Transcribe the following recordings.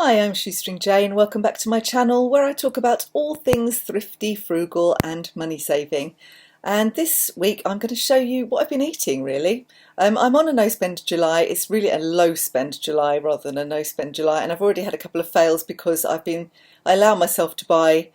Hi, I'm Shoestring Jane. Welcome back to my channel where I talk about all things thrifty, frugal and money saving. And this week I'm going to show you what I've been eating really. I'm on a no spend July. It's really a low spend July rather than a no spend July, and I've already had a couple of fails because I allow myself to buy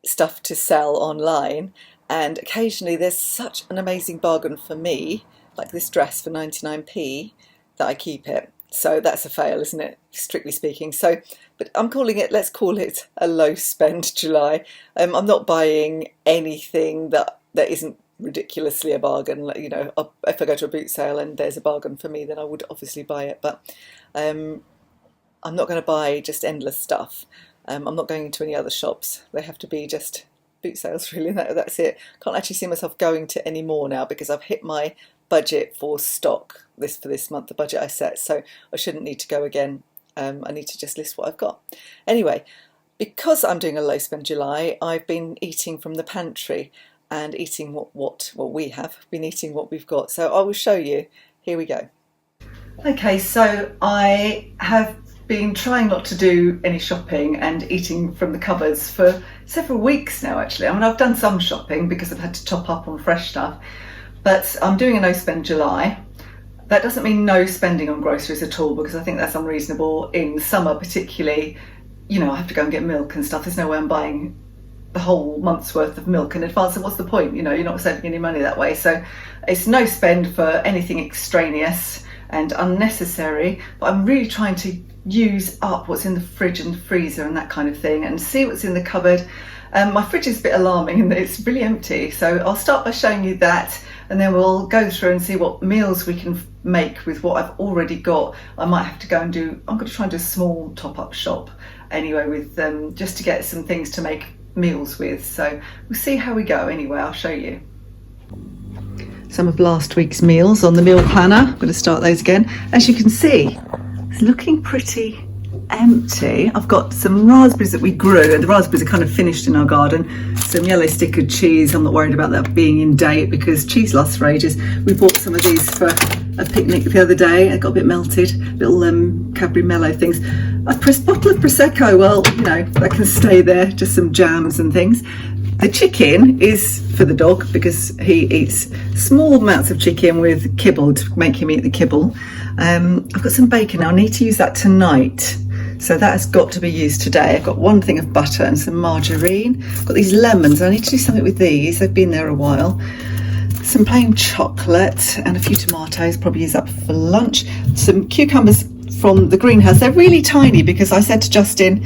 stuff to sell online, and occasionally there's such an amazing bargain for me, like this dress for 99p, that I keep it. So that's a fail, isn't it, strictly speaking? So, but let's call it a low spend July. I'm not buying anything that isn't ridiculously a bargain. Like, you know, if I go to a boot sale and there's a bargain for me, then I would obviously buy it. But I'm not going to buy just endless stuff. I'm not going into any other shops. They have to be just boot sales, really. That's it. Can't actually see myself going to any more now because I've hit my budget for stock for this month, the budget I set, so I shouldn't need to go again. I need to just list what I've got. Anyway, because I'm doing a low spend July, I've been eating from the pantry and eating what we have been eating what we've got. So I will show you. Here we go. Okay, so I have been trying not to do any shopping and eating from the cupboards for several weeks now, actually. I mean, I've done some shopping because I've had to top up on fresh stuff, but I'm doing a no spend July. That doesn't mean no spending on groceries at all, because I think that's unreasonable in summer particularly. You know, I have to go and get milk and stuff. There's no way I'm buying the whole month's worth of milk in advance, and what's the point? You know, you're not saving any money that way. So it's no spend for anything extraneous and unnecessary, but I'm really trying to use up what's in the fridge and freezer and that kind of thing, and see what's in the cupboard. My fridge is a bit alarming in that it's really empty, so I'll start by showing you that, and then we'll go through and see what meals we can make with what I've already got. I might have to go and I'm going to try and do a small top-up shop anyway with just to get some things to make meals with. So we'll see how we go. Anyway, I'll show you some of last week's meals on the meal planner. I'm going to start those again. As you can see, it's looking pretty empty. I've got some raspberries that we grew, and the raspberries are kind of finished in our garden. Some yellow stickered cheese. I'm not worried about that being in date because cheese lasts for ages. We bought some of these for a picnic the other day. It got a bit melted, little Cadbury Mellow things. A bottle of Prosecco, well, you know, that can stay there, just some jams and things. The chicken is for the dog because he eats small amounts of chicken with kibble to make him eat the kibble. I've got some bacon now. I need to use that tonight, so that has got to be used today. I've got one thing of butter and some margarine. I've got these lemons. I need to do something with these. They've been there a while. Some plain chocolate and a few tomatoes, probably use up for lunch. Some cucumbers from the greenhouse. They're really tiny because I said to Justin,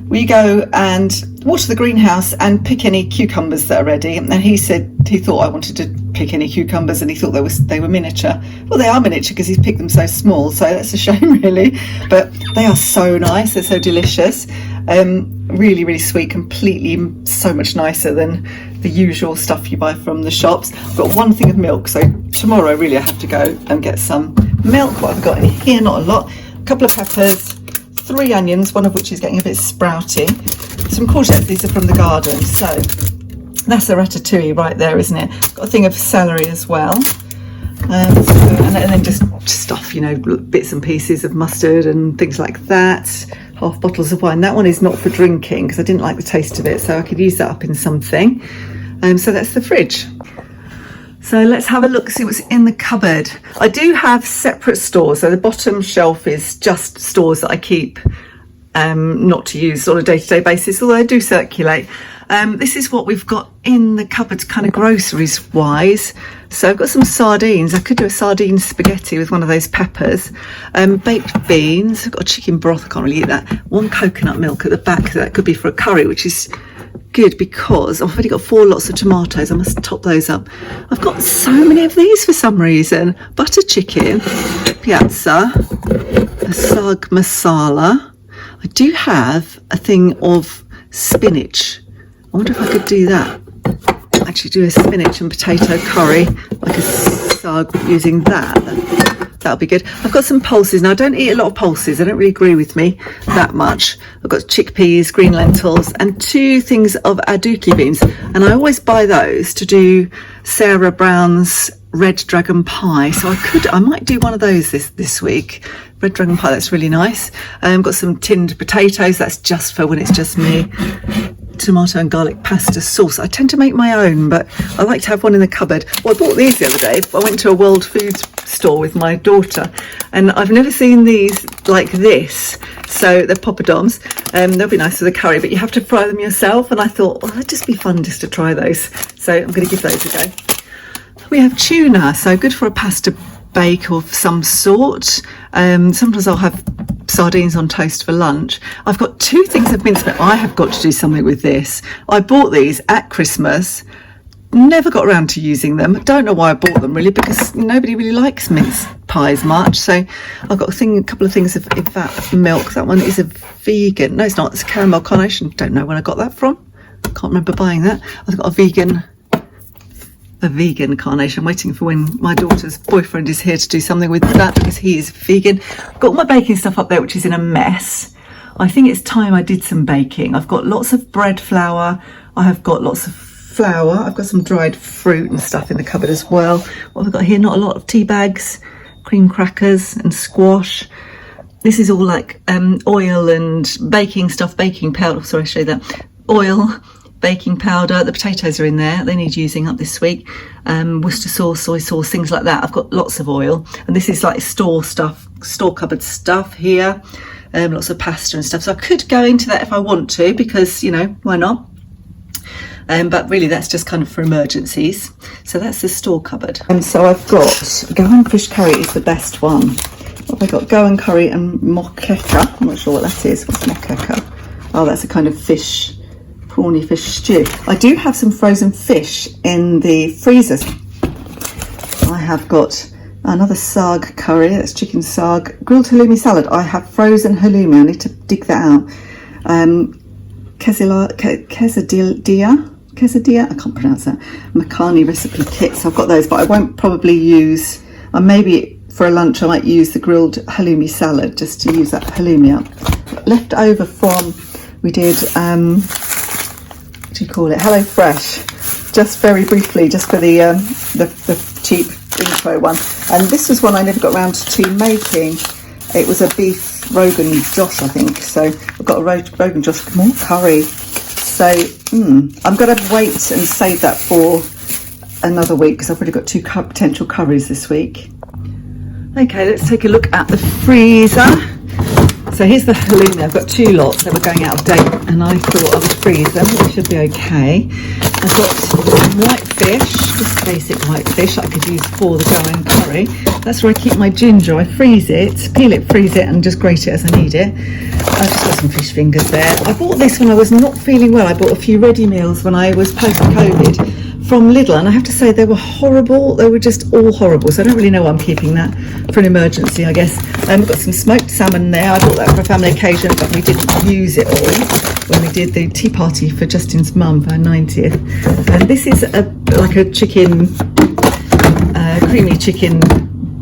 will you go and water the greenhouse and pick any cucumbers that are ready? And he said he thought I wanted to pick any cucumbers, and he thought they were miniature. Well, they are miniature because he's picked them so small, so that's a shame really. But they are so nice, they're so delicious. Really, really sweet, completely so much nicer than the usual stuff you buy from the shops. I've got one thing of milk, so tomorrow really I have to go and get some milk. What have I got in here? Not a lot. A couple of peppers, 3 onions, one of which is getting a bit sprouty. Some courgettes, these are from the garden, so that's a ratatouille right there, isn't it? Got a thing of celery as well. And then just stuff, you know, bits and pieces of mustard and things like that. Half bottles of wine. That one is not for drinking because I didn't like the taste of it, so I could use that up in something. So that's the fridge. So let's have a look, see what's in the cupboard. I do have separate stores. So the bottom shelf is just stores that I keep not to use on a day-to-day basis, although I do circulate. This is what we've got in the cupboards, kind of groceries wise. So I've got some sardines. I could do a sardine spaghetti with one of those peppers. Baked beans. I've got a chicken broth. I can't really eat that. One coconut milk at the back. That could be for a curry, which is good because I've already got 4 lots of tomatoes. I must top those up. I've got so many of these for some reason. Butter chicken, piazza, a sag masala. I do have a thing of spinach. I wonder if I could do that. Actually do a spinach and potato curry, like a sag, using that. that'll be good. I've got some pulses. Now I don't eat a lot of pulses, they don't really agree with me that much. I've got chickpeas, green lentils, and 2 things of aduki beans, and I always buy those to do Sarah Brown's red dragon pie, so I might do one of those this week. Red dragon pie, that's really nice. Got some tinned potatoes, that's just for when it's just me. Tomato and garlic pasta sauce. I tend to make my own, but I like to have one in the cupboard. Well, I bought these the other day. I went to a World Foods store with my daughter, and I've never seen these like this. So they're poppadoms. They'll be nice with the curry, but you have to fry them yourself, and I thought, well, that'd just be fun just to try those. So I'm going to give those a go. We have tuna, so good for a pasta bake of some sort. Sometimes I'll have sardines on toast for lunch. I've got 2 things of mince meat. I have got to do something with this. I bought these at Christmas, never got around to using them. I don't know why I bought them really, because nobody really likes mince pies much. So I've got a couple of things of that milk. That one is a vegan. No, it's not. It's caramel carnation. Don't know where I got that from. Can't remember buying that. I've got a vegan carnation. I'm waiting for when my daughter's boyfriend is here to do something with that, because he is vegan. I've got all my baking stuff up there, which is in a mess. I think it's time I did some baking. I've got lots of bread flour. I have got lots of flour. I've got some dried fruit and stuff in the cupboard as well. What have I got here? Not a lot of tea bags, cream crackers and squash. This is all like oil and baking stuff, baking powder. Sorry, I'll show you that. Oil, baking powder. The potatoes are in there, they need using up this week. Worcester sauce, soy sauce, things like that. I've got lots of oil, and this is like store cupboard stuff here. Lots of pasta and stuff, so I could go into that if I want to, because, you know, why not? But really that's just kind of for emergencies. So that's the store cupboard. And so I've got Goan fish curry is the best one. What have I got? Goan curry and moqueca. I'm not sure what that is. What's moqueca? Oh, that's a kind of fish, prawny fish stew. I do have some frozen fish in the freezers. I have got another sarg curry, that's chicken sarg. Grilled halloumi salad. I have frozen halloumi, I need to dig that out. Quesadilla, I can't pronounce that. Makhani recipe kit, so I've got those, but I won't probably use, maybe for a lunch I might use the grilled halloumi salad, just to use that halloumi up. Left over from, we did, what do you call it, Hello Fresh, just very briefly, just for the cheap intro one. And this was one I never got around to making. It was a beef Rogan Josh, I think. So I've got a Rogan Josh, more curry. So I'm going to wait and save that for another week, because I've already got 2 potential curries this week. Okay, let's take a look at the freezer. So here's the halloumi. I've got 2 lots that were going out of date, and I thought I would freeze them. It should be okay. I've got some white fish, just basic white fish that I could use for the Goan curry. That's where I keep my ginger. I freeze it, peel it, freeze it, and just grate it as I need it. I've just got some fish fingers there. I bought this when I was not feeling well. I bought a few ready meals when I was post-COVID from Lidl, and I have to say they were horrible. They were just all horrible, so I don't really know why I'm keeping that for an emergency, I guess. I've got some smoked salmon there. I bought that for a family occasion, but we didn't use it all when we did the tea party for Justin's mum for her 90th. And this is like a chicken, creamy chicken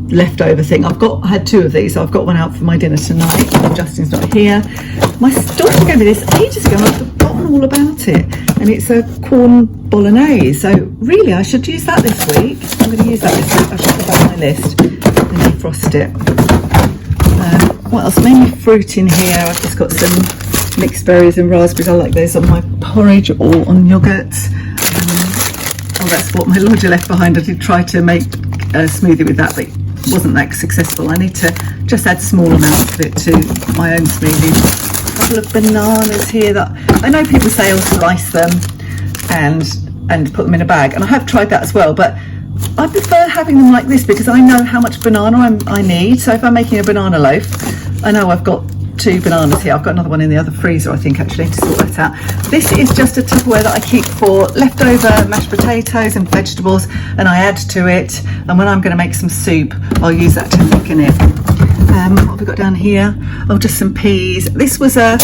leftover thing. I had 2 of these, so I've got one out for my dinner tonight. Justin's not here. My daughter gave me this ages ago and I've forgotten all about it, and it's a corn bolognese, so really I should use that this week. I'm going to use that this week. I should put that on my list and defrost it. What else? Mainly fruit in here. I've just got some mixed berries and raspberries. I like those on my porridge or on yoghurts. That's what my lodger left behind. I did try to make a smoothie with that, but it wasn't that successful. I need to just add small amounts of it to my own smoothie. A couple of bananas here that I know people say I'll slice them and put them in a bag, and I have tried that as well, but I prefer having them like this because I know how much banana I need. So if I'm making a banana loaf, I know I've got 2 bananas here. I've got another one in the other freezer, I think, actually, to sort that out. This is just a Tupperware that I keep for leftover mashed potatoes and vegetables, and I add to it, and when I'm going to make some soup I'll use that to thicken it. What have we got down here? Oh, just some peas. This was I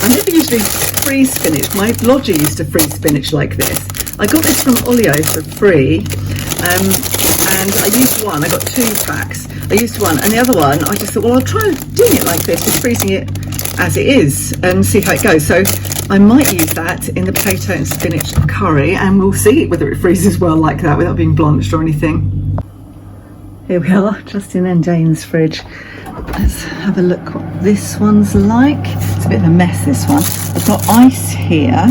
never usually freeze spinach. My lodger used to freeze spinach like this. I got this from Olio for free, and I used one. I got 2 packs. I used one, and the other one I just thought, well, I'll try doing it like this, just freezing it as it is and see how it goes. So I might use that in the potato and spinach curry, and we'll see whether it freezes well like that without being blanched or anything. Here we are, just in Jane's fridge. Let's have a look what this one's like. It's a bit of a mess, this one. I've got ice here.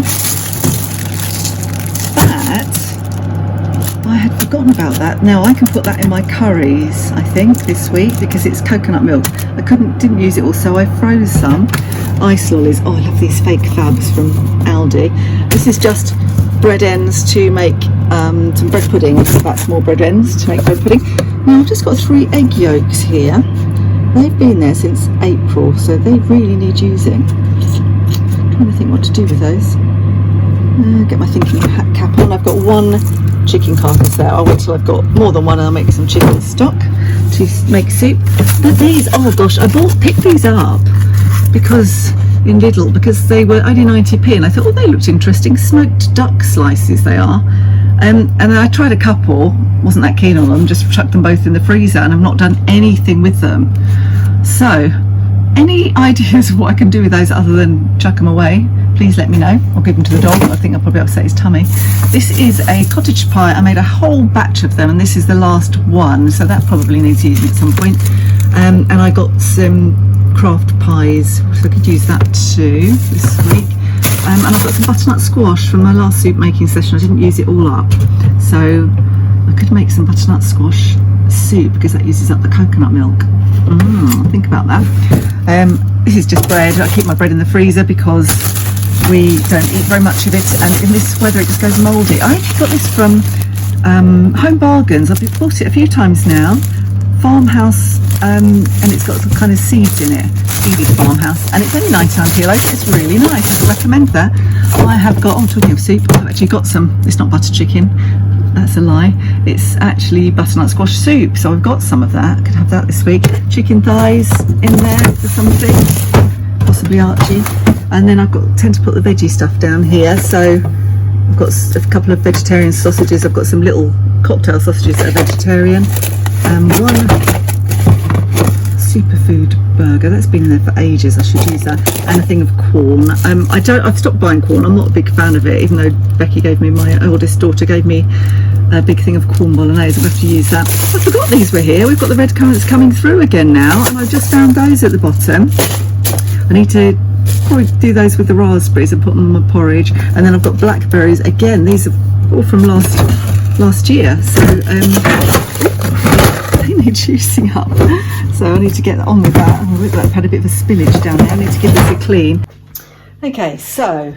That, I had forgotten about that. Now I can put that in my curries, I think, this week, because it's coconut milk. I didn't use it all, so I froze some ice lollies. Oh, I love these fake fabs from Aldi. This is just bread ends to make some bread pudding. I'll just back some more bread ends to make bread pudding. Now I've just got 3 egg yolks here. They've been there since April, so they really need using. I'm trying to think what to do with those. Get my thinking cap on. I've got 1 chicken carcass there. I'll wait till I've got more than one and I'll make some chicken stock to make soup. But these, oh gosh, I picked these up because in Lidl, because they were only 90p, and I thought, oh, they looked interesting. Smoked duck slices they are. And then I tried a couple, wasn't that keen on them, just chucked them both in the freezer, and I've not done anything with them. So any ideas of what I can do with those other than chuck them away, please let me know. I'll give them to the dog. I think I'll probably upset his tummy. This is a cottage pie. I made a whole batch of them, and this is the last one, so that probably needs using at some point. And I got some craft pies, so I could use that too this week. And I've got some butternut squash from my last soup making session. I didn't use it all up, so I could make some butternut squash soup because that uses up the coconut milk. Think about that. This is just bread. I keep my bread in the freezer because we don't eat very much of it, and in this weather it just goes mouldy. I actually got this from Home Bargains. I've bought it a few times now. Farmhouse, and it's got some kind of seeds in it. Seeded farmhouse, and it's only 99p a loaf. It's really nice. I would recommend that. I have got, talking of soup, I've actually got some. It's not butter chicken. That's a lie. It's actually butternut squash soup. So I've got some of that. I could have that this week. Chicken thighs in there for something, possibly Archie. And then tend to put the veggie stuff down here. So I've got a couple of vegetarian sausages. I've got some little cocktail sausages that are vegetarian. One superfood burger that's been in there for ages. I should use that, and a thing of corn. I've stopped buying corn. I'm not a big fan of it, even though Becky gave me, my oldest daughter gave me a big thing of corn bolognese. I'm going to have to use that. I forgot these were here. We've got the red currants coming through again now, and I just found those at the bottom. I need to probably do those with the raspberries and put them in my porridge. And then I've got blackberries again. These are all from last year, so they need juicing up. So I need to get on with that. I've had a bit of a spillage down there. I need to give this a clean. Okay, so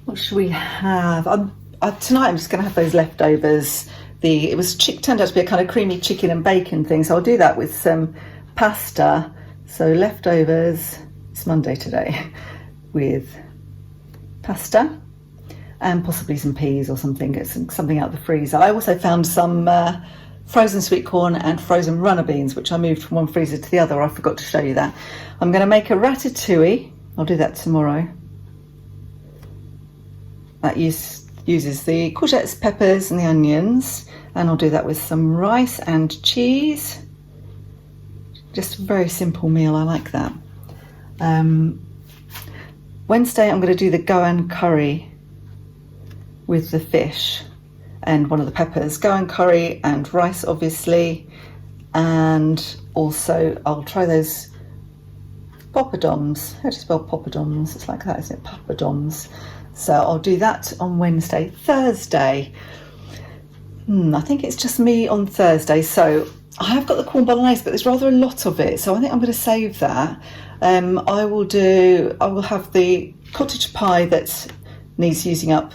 what should we have? Tonight I'm just going to have those leftovers. It turned out to be a kind of creamy chicken and bacon thing, so I'll do that with some pasta. So leftovers, it's Monday today, with pasta and possibly some peas or something. Get something out of the freezer. I also found some frozen sweet corn and frozen runner beans, which I moved from one freezer to the other. I forgot to show you that. I'm going to make a ratatouille. I'll do that tomorrow. That uses the courgettes, peppers and the onions, and I'll do that with some rice and cheese. Just a very simple meal. I like that. Wednesday I'm going to do the goan curry with the fish and one of the peppers. Goan curry and rice, obviously, and also I'll try those poppadoms. How do you spell poppadoms? It's like that, isn't it? Poppadoms. So I'll do that on Wednesday. Thursday, I think it's just me on Thursday, so I have got the corn bolognese, but there's rather a lot of it, so I think I'm going to save that. I will have the cottage pie that needs using up,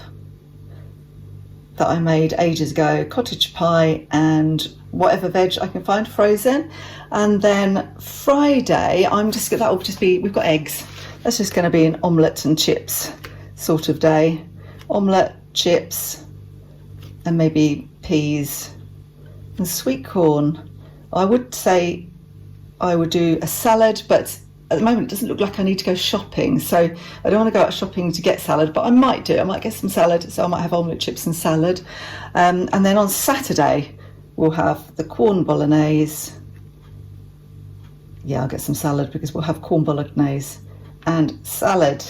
that I made ages ago, cottage pie and whatever veg I can find frozen. And then Friday, that will just be, we've got eggs. That's just going to be an omelette and chips sort of day. Omelette, chips, and maybe peas and sweet corn. I would say I would do a salad, but at the moment it doesn't look like I need to go shopping, so I don't want to go out shopping to get salad, but I might do. I might get some salad, so I might have omelette, chips and salad. And then on Saturday we'll have the corn bolognese Yeah, I'll get some salad because we'll have corn bolognese and salad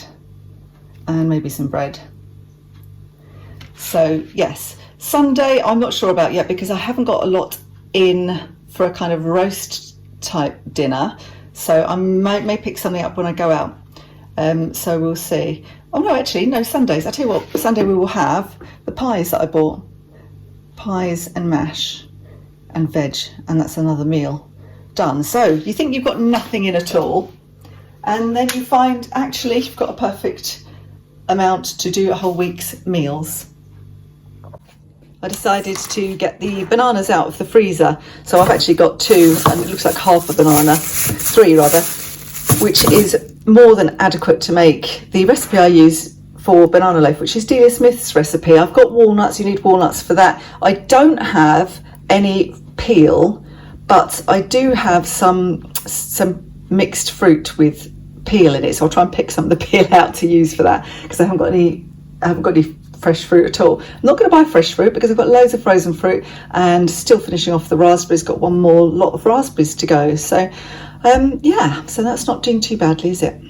and maybe some bread. So yes, Sunday I'm not sure about yet because I haven't got a lot in for a kind of roast type dinner. So I may pick something up when I go out. So we'll see. Oh no, actually, no, Sundays. I tell you what, Sunday we will have the pies that I bought. Pies and mash and veg, and that's another meal done. So you think you've got nothing in at all, and then you find actually you've got a perfect amount to do a whole week's meals. I decided to get the bananas out of the freezer. So I've actually got 2, and it looks like half a banana, 3 rather, which is more than adequate to make the recipe I use for banana loaf, which is Delia Smith's recipe. I've got walnuts, you need walnuts for that. I don't have any peel, but I do have some mixed fruit with peel in it, so I'll try and pick some of the peel out to use for that because I haven't got any fresh fruit at all. I'm not going to buy fresh fruit because I've got loads of frozen fruit and still finishing off the raspberries. Got one more lot of raspberries to go. So yeah, so that's not doing too badly, is it?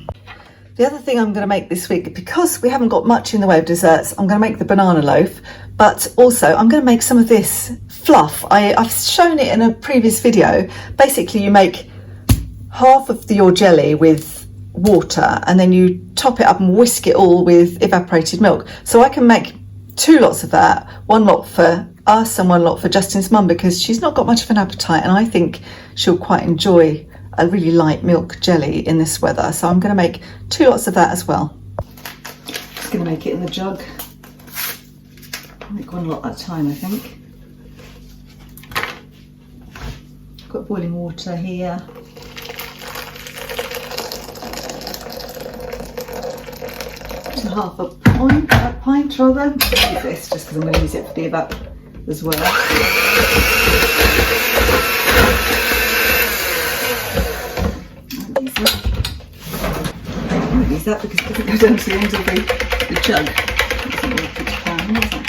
The other thing I'm going to make this week, because we haven't got much in the way of desserts, I'm going to make the banana loaf, but also I'm going to make some of this fluff. I've shown it in a previous video. Basically, you make half of your jelly with water and then you top it up and whisk it all with evaporated milk. So I can make 2 lots of that, 1 lot for us and 1 lot for Justin's mum, because she's not got much of an appetite and I think she'll quite enjoy a really light milk jelly in this weather. So I'm going to make 2 lots of that as well. Just going to make it in the jug. I'll make 1 lot at a time, I think. I've got boiling water here. Just half a pint rather. I'll use this just because I'm going to use it for the evap as well. Use that because it doesn't go down to the end of the jug. It's not really good pan, is it?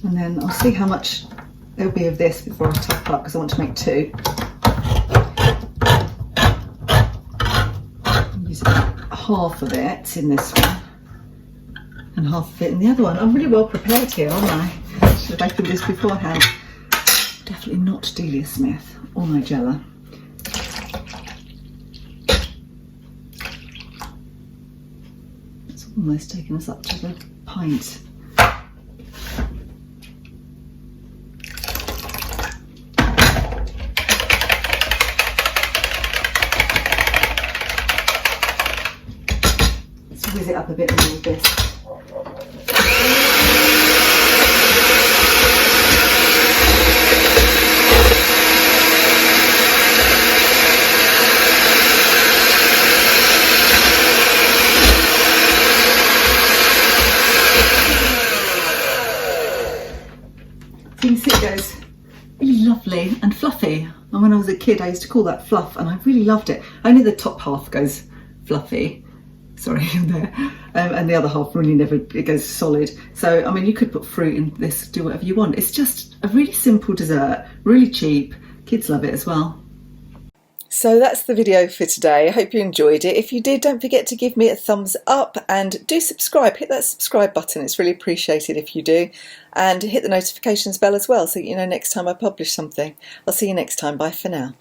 And then I'll see how much there'll be of this before I top up because I want to make 2. I'll use about half of it in this one and half of it in the other one. I'm really well prepared here, aren't I? Should have opened this beforehand. Definitely not Delia Smith or Nigella. It's almost taken us up to the pint. Let's whiz it up a bit more with this. You can see it goes really lovely and fluffy. And when I was a kid I used to call that fluff and I really loved it. Only the top half goes fluffy, sorry, there, and the other half really never, it goes solid. So I mean you could put fruit in this, do whatever you want. It's just a really simple dessert, really cheap, kids love it as well. So that's the video for today. I hope you enjoyed it. If you did, don't forget to give me a thumbs up and do subscribe. Hit that subscribe button. It's really appreciated if you do. And hit the notifications bell as well so that you know next time I publish something. I'll see you next time. Bye for now.